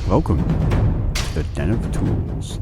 Welcome to the Den of Tools.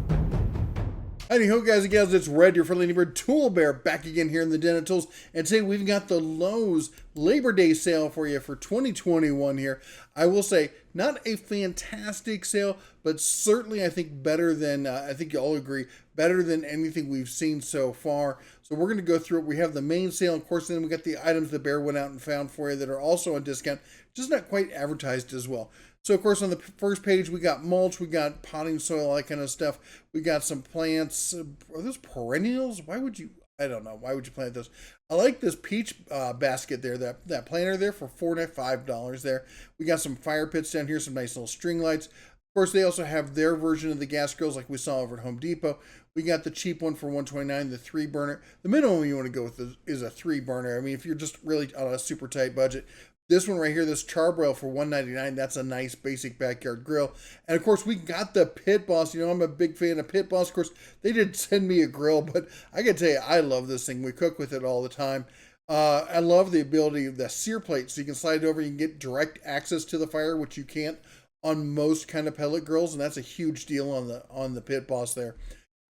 Howdy ho guys and gals, it's Red, your friendly neighborhood tool bear, back again here in the Den of Tools. And today we've got the Lowe's Labor Day sale for you for 2021 here. I will say, not a fantastic sale, but certainly I think better than, I think you all agree, better than anything we've seen so far. So we're going to go through it. We have the main sale, of course, and then we got the items the bear went out and found for you that are also on discount, just not quite advertised as well. So, of course, on the first page, we got mulch, we got potting soil, all that kind of stuff. We got some plants. Are those perennials? Why would you, I don't know. Why would you plant those? I like this peach basket there, that planter there for $4 to $5 there. We got some fire pits down here, some nice little string lights. Of course, they also have their version of the gas grills like we saw over at Home Depot. We got the cheap one for $129, the 3-burner. The minimum you want to go with is a 3-burner. I mean, if you're just really on a super tight budget. This one right here, this charbroil for $199, that's a nice basic backyard grill. And of course, we got the Pit Boss. You know, I'm a big fan of Pit Boss. Of course, they did send me a grill, but I gotta tell you, I love this thing. We cook with it all the time. I love the ability of the sear plate, so you can slide it over, you can get direct access to the fire, which you can't on most kind of pellet grills, and that's a huge deal on the Pit Boss there.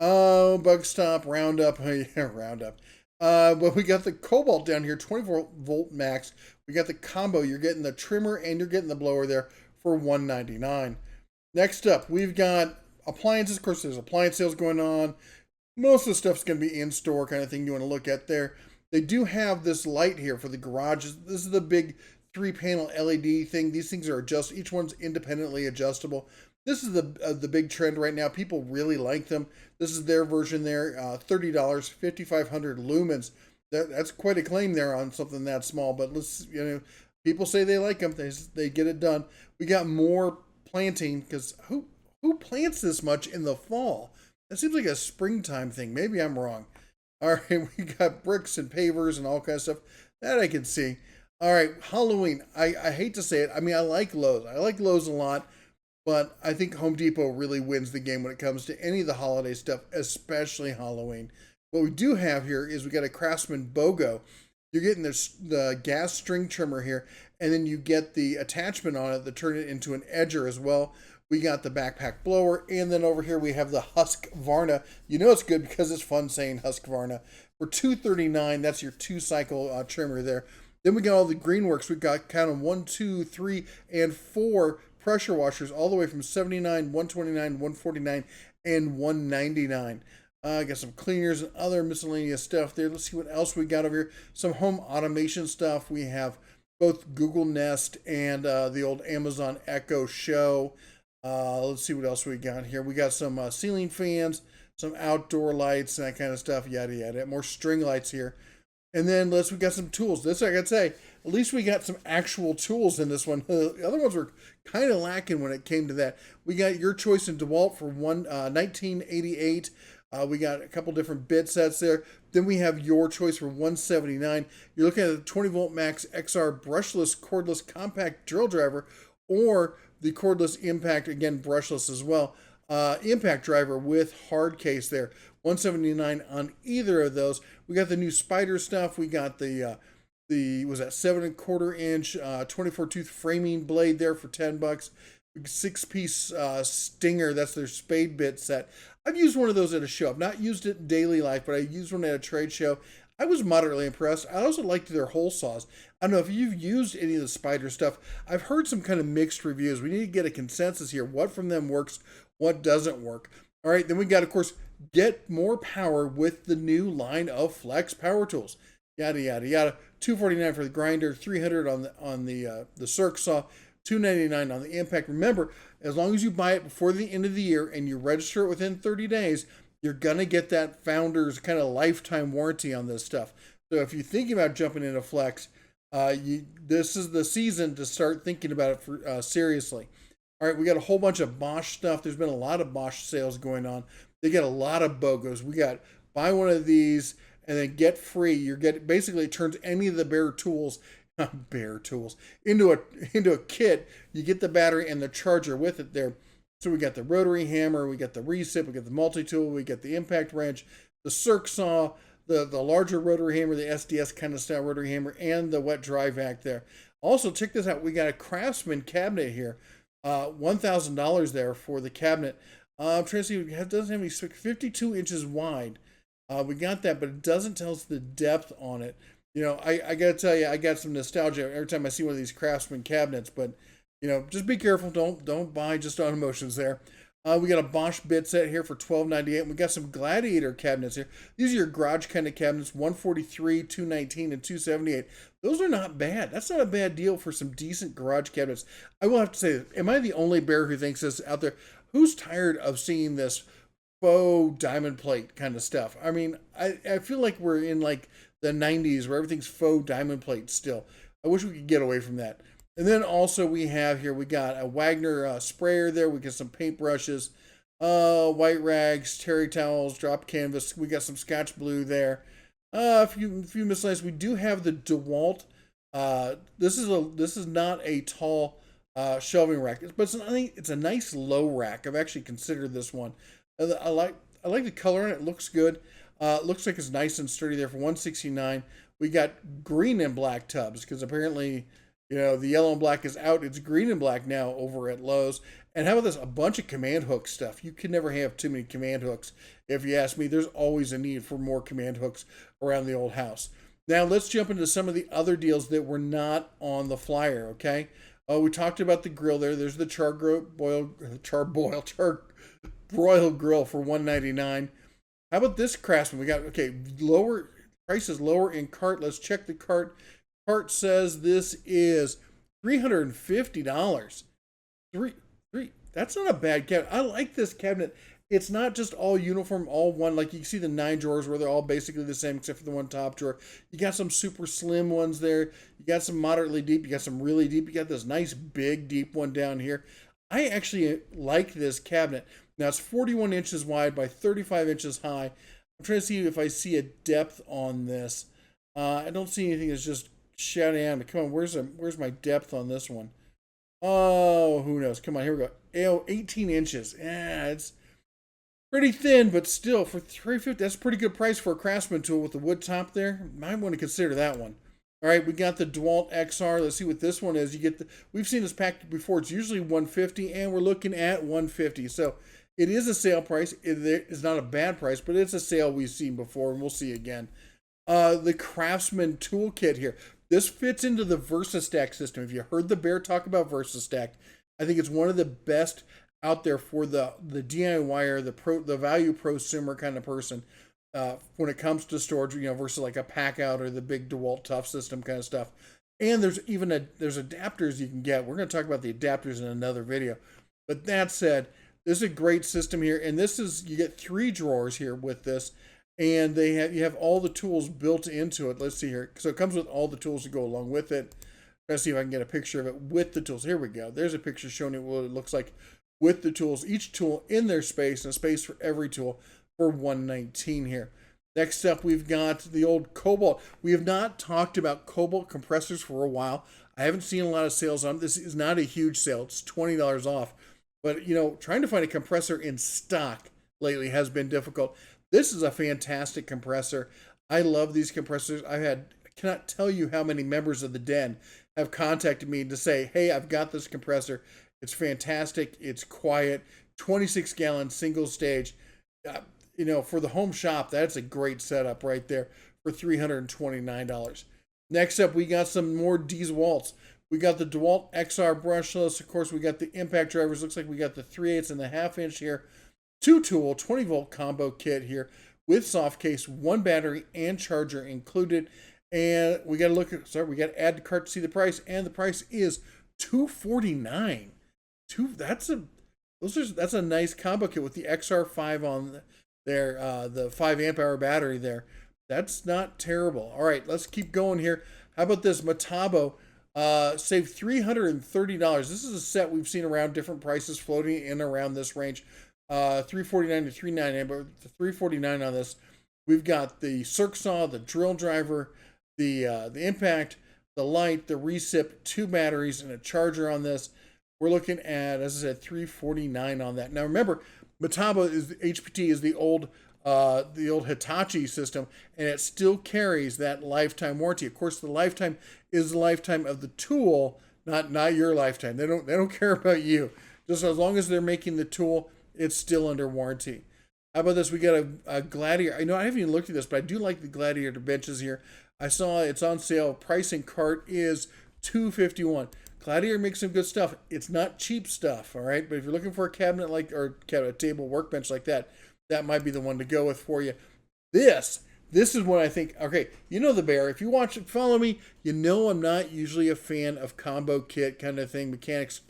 Oh, Bug Stop, Roundup, yeah, Roundup. But we got the Cobalt down here, 24-volt max. We got the combo. You're getting the trimmer and you're getting the blower there for $199. Next up, we've got appliances. Of course, there's appliance sales going on. Most of the stuff's going to be in-store kind of thing you want to look at there. They do have this light here for the garages. This is the big 3-panel LED thing. These things are adjustable. Each one's independently adjustable. This is the big trend right now. People really like them. This is their version there, $30, 5,500 lumens. That's quite a claim there on something that small, but people say they like them. They get it done. We got more planting, because who plants this much in the fall? That seems like a springtime thing. Maybe I'm wrong. All right, we got bricks and pavers and all kinds of stuff. That I can see. All right, Halloween. I hate to say it. I mean, I like Lowe's. I like Lowe's a lot. But I think Home Depot really wins the game when it comes to any of the holiday stuff, especially Halloween. What we do have here is we got a Craftsman BOGO. You're getting the gas string trimmer here, and then you get the attachment on it that turn it into an edger as well. We got the backpack blower, and then over here we have the Husqvarna. You know it's good because it's fun saying Husqvarna. For $239, that's your 2-cycle trimmer there. Then we got all the Greenworks. We got kind of 1, 2, 3, and 4 pressure washers all the way from $79, $129, $149, and $199. I got some cleaners and other miscellaneous stuff there. Let's see what else we got over here. Some home automation stuff. We have both Google Nest and the old Amazon Echo Show. Let's see what else we got here. We got some ceiling fans, some outdoor lights, and that kind of stuff, yada, yada. More string lights here. And then we got some tools. This, I gotta say, at least we got some actual tools in this one. The other ones were kind of lacking when it came to that. We got your choice in Dewalt for $19.88. We got a couple different bit sets there. Then we have your choice for $179. You're looking at the 20-volt max XR Brushless Cordless Compact Drill Driver, or the Cordless Impact, again, brushless as well. Impact driver with hard case there. $179 on either of those. We got the new Spider stuff. We got the 7¼ inch 24-tooth framing blade there for $10. 6-piece Stinger. That's their spade bit set. I've used one of those at a show. I've not used it in daily life, but I used one at a trade show. I was moderately impressed. I also liked their hole saws. I don't know if you've used any of the Spider stuff. I've heard some kind of mixed reviews. We need to get a consensus here. What from them works, what doesn't work. All right, then we got, of course, get more power with the new line of Flex power tools. Yada, yada, yada. $249 for the grinder, $300 on the circ saw, $299 on the impact. Remember, as long as you buy it before the end of the year and you register it within 30 days, you're going to get that founder's kind of lifetime warranty on this stuff. So if you're thinking about jumping into Flex, this is the season to start thinking about it seriously. All right, we got a whole bunch of Bosch stuff. There's been a lot of Bosch sales going on. They got a lot of BOGOs. We got buy one of these and then get free. Basically it turns any of the bare tools into a kit. You get the battery and the charger with it there. So we got the rotary hammer, we got the recip, we got the multi-tool, we got the impact wrench, the circ saw, the larger rotary hammer, the SDS kind of style rotary hammer, and the wet dry vac there. Also, check this out. We got a Craftsman cabinet here. $1,000 there for the cabinet. I'm trying to see, it doesn't have any 52 inches wide. We got that, but it doesn't tell us the depth on it. You know, I gotta tell you, I got some nostalgia every time I see one of these Craftsman cabinets. But you know, just be careful. Don't buy just on emotions there. We got a Bosch bit set here for $12.98. We got some Gladiator cabinets here. These are your garage kind of cabinets, $143, $219, and $278. Those are not bad. That's not a bad deal for some decent garage cabinets. I will have to say, am I the only bear who thinks this out there? Who's tired of seeing this faux diamond plate kind of stuff? I mean, I feel like we're in like the 90s where everything's faux diamond plate still. I wish we could get away from that. And then also we have here, we got a Wagner sprayer there. We got some paint brushes, white rags, terry towels, drop canvas. We got some Scotch blue there. A few miscellaneous. We do have the Dewalt. This is not a tall shelving rack, but it's a nice low rack. I've actually considered this one. I like the color on it. It looks good. Looks like it's nice and sturdy there for $169. We got green and black tubs because apparently, you know, the yellow and black is out. It's green and black now over at Lowe's. And how about this? A bunch of command hook stuff. You can never have too many command hooks. If you ask me, there's always a need for more command hooks around the old house. Now let's jump into some of the other deals that were not on the flyer, okay? We talked about the grill there. There's the charbroil grill for $199. How about this Craftsman? We got, okay, lower prices lower in cart. Let's check the cart. Cart says this is $350. That's not a bad cabinet. I like this cabinet. It's not just all uniform, all one. Like you can see the 9 drawers where they're all basically the same except for the one top drawer. You got some super slim ones there. You got some moderately deep. You got some really deep. You got this nice big deep one down here. I actually like this cabinet. Now it's 41 inches wide by 35 inches high. I'm trying to see if I see a depth on this. I don't see anything that's just shouting at me. Come on, where's my depth on this one? Oh, who knows? Come on, here we go. 18 inches. Yeah, it's pretty thin, but still for $350, that's a pretty good price for a Craftsman tool with the wood top there. Might want to consider that one. All right, we got the Dewalt Xr. Let's see what this one is. We've seen this packed before. It's usually $150, and we're looking at $150. So it is a sale price. It is not a bad price, but it's a sale we've seen before, and we'll see again. The Craftsman Toolkit here. This fits into the VersaStack system. If you heard the bear talk about VersaStack, I think it's one of the best out there for the DIYer, the value prosumer kind of person when it comes to storage, you know, versus like a pack out or the big DeWalt Tough system kind of stuff. And there's adapters you can get. We're going to talk about the adapters in another video. But that said, this is a great system here, and you get 3 drawers here with this. And you have all the tools built into it. Let's see here. So it comes with all the tools to go along with it. Let's see if I can get a picture of it with the tools. Here we go. There's a picture showing you what it looks like with the tools. Each tool in their space, and a space for every tool for $119 here. Next up, we've got the old Cobalt. We have not talked about Cobalt compressors for a while. I haven't seen a lot of sales on them. This is not a huge sale. It's $20 off. But, you know, trying to find a compressor in stock lately has been difficult. This is a fantastic compressor. I love these compressors. I cannot tell you how many members of the den have contacted me to say, hey, I've got this compressor. It's fantastic. It's quiet. 26-gallon single stage. You know, for the home shop, that's a great setup right there for $329. Next up, we got some more Dewalts. We got the Dewalt Xr Brushless. Of course, we got the impact drivers. Looks like we got the 3/8 and the 1/2 inch here. 2-tool 20-volt combo kit here with soft case, 1 battery and charger included. And we got to we got to add to cart to see the price, and the price is $249. That's a nice combo kit with the XR5 on there, the 5 amp hour battery there. That's not terrible. All right, let's keep going here. How about this Metabo? Save $330. This is a set we've seen around different prices floating in around this range. $349 to $399, but the $349 on this, we've got the circ saw, the drill driver, the impact, the light, the recip, 2 batteries, and a charger on this. We're looking at, as I said, $349 on that. Now remember, Metabo HPT is the old Hitachi system, and it still carries that lifetime warranty. Of course, the lifetime is the lifetime of the tool, not your lifetime. They don't care about you. Just as long as they're making the tool, it's still under warranty. How about this? We got a Gladiator. I know I haven't even looked at this, but I do like the Gladiator benches here. I saw it's on sale. Price and cart is $251. Gladiator makes some good stuff. It's not cheap stuff, all right? But if you're looking for a cabinet like, or a table workbench like that, that might be the one to go with for you. This is what I think. Okay, you know the bear. If you watch it, follow me. You know I'm not usually a fan of combo kit kind of thing, mechanics,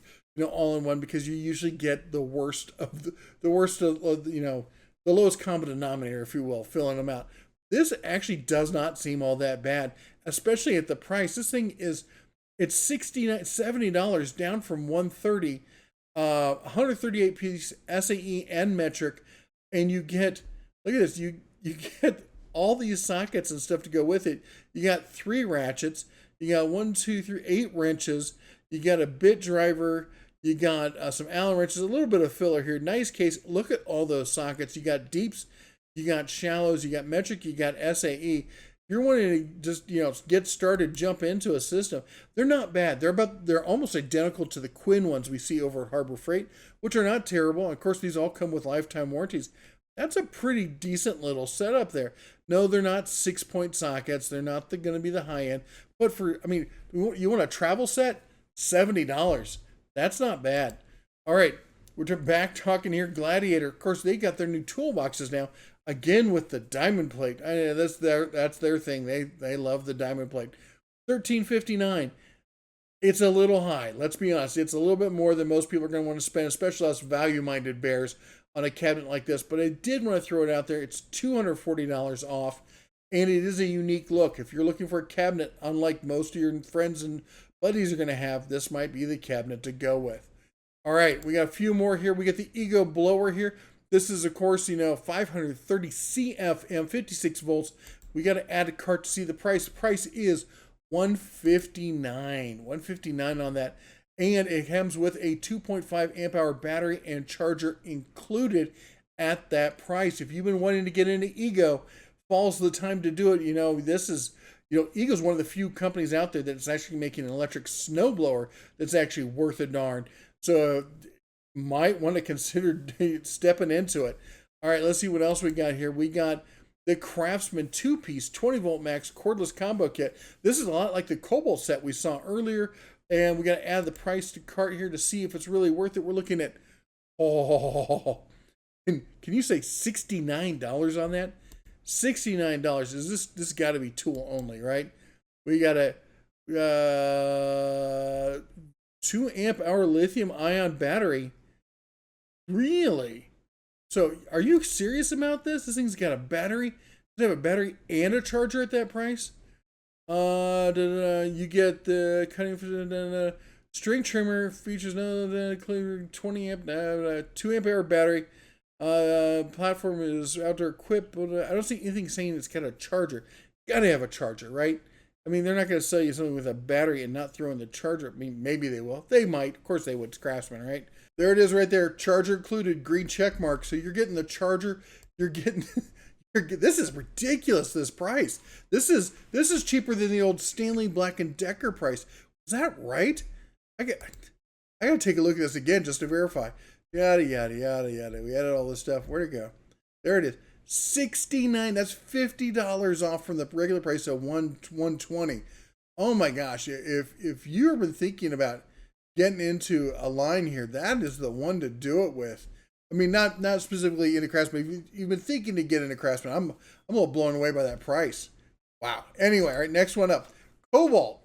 all in one, because you usually get the worst of the worst of the lowest common denominator, if you will, filling them out. This actually does not seem all that bad, especially at the price. This thing it's $70 down from $130, 138 piece SAE and metric, and you get, look at this, you get all these sockets and stuff to go with it. You got 3 ratchets, you got 8 wrenches, you got a bit driver, you got some Allen wrenches, a little bit of filler here. Nice case. Look at all those sockets. You got deeps, you got shallows, you got metric, you got SAE. If you're wanting to just get started, jump into a system, they're not bad. They're almost identical to the Quinn ones we see over at Harbor Freight, which are not terrible. And of course, these all come with lifetime warranties. That's a pretty decent little setup there. No, they're not 6-point sockets. They're not going to be the high end. But you want a travel set? $70. That's not bad. All right, we're back talking here. Gladiator, of course, they got their new toolboxes now. Again with the diamond plate. That's their thing. They love the diamond plate. $13.59. It's a little high. Let's be honest. It's a little bit more than most people are going to want to spend, especially us value-minded bears, on a cabinet like this. But I did want to throw it out there. It's $240 off, and it is a unique look. If you're looking for a cabinet, unlike most of your friends and buddies are going to have, this might be the cabinet to go with. All right, we got a few more here. We got the Ego blower here. This is, of course, 530 CFM, 56 volts. We got to add a cart to see the price. The price is $159. $159 on that. And it comes with a 2.5 amp hour battery and charger included at that price. If you've been wanting to get into Ego, fall's the time to do it. This is, Ego's one of the few companies out there that's actually making an electric snowblower that's actually worth a darn. So might want to consider stepping into it. All right, let's see what else we got here. We got the Craftsman 2-piece 20-volt max cordless combo kit. This is a lot like the Cobalt set we saw earlier, and we got to add the price to cart here to see if it's really worth it. We're looking at, can you say $69 on that? $69. Is this got to be tool only, right? We got a 2 amp hour lithium ion battery. Really? So are you serious about this? This thing's got a battery. Does it have a battery and a charger at that price? You get the cutting string trimmer, features 20 amp 2 amp hour battery. Platform is outdoor equipped, but I don't see anything saying it's got a charger. Gotta have a charger, right? I mean, they're not going to sell you something with a battery and not throw in the charger. I mean, maybe they will. They might. Of course they would. It's Craftsman, right? There it is right there. Charger included, green check mark. So you're getting the charger. You're getting... this is ridiculous, this price. This is cheaper than the old Stanley Black & Decker price. Is that right? I got to take a look at this again just to verify. Yada, yada, yada, yada. We added all this stuff. Where'd it go? There it is. $69. That's $50 off from the regular price of $120. Oh my gosh! If you've been thinking about getting into a line here, that is the one to do it with. I mean, not specifically into Craftsman. If you've been thinking to get into Craftsman, I'm a little blown away by that price. Wow. Anyway, all right, next one up, Cobalt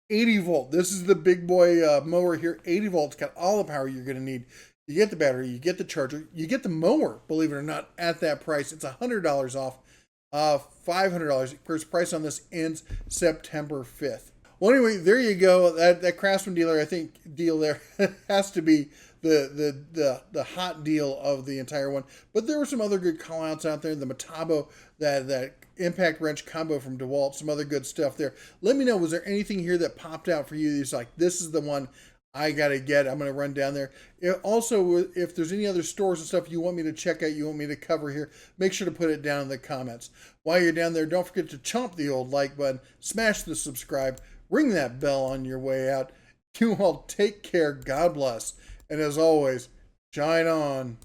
80 volt. This is the big boy mower here. 80 volts, got all the power you're going to need. You get the battery, you get the charger, you get the mower, believe it or not, at that price. It's $100 off, $500. Of course, price on this ends September 5th. Well, anyway, there you go. That Craftsman dealer, I think, deal there has to be the hot deal of the entire one. But there were some other good call-outs out there. The Metabo, that impact wrench combo from Dewalt, some other good stuff there. Let me know, was there anything here that popped out for you? It's like, this is the one I got to get. I'm going to run down there. Also, if there's any other stores and stuff you want me to check out, you want me to cover here, make sure to put it down in the comments. While you're down there, don't forget to chomp the old like button, smash the subscribe, ring that bell on your way out. You all take care. God bless. And as always, shine on.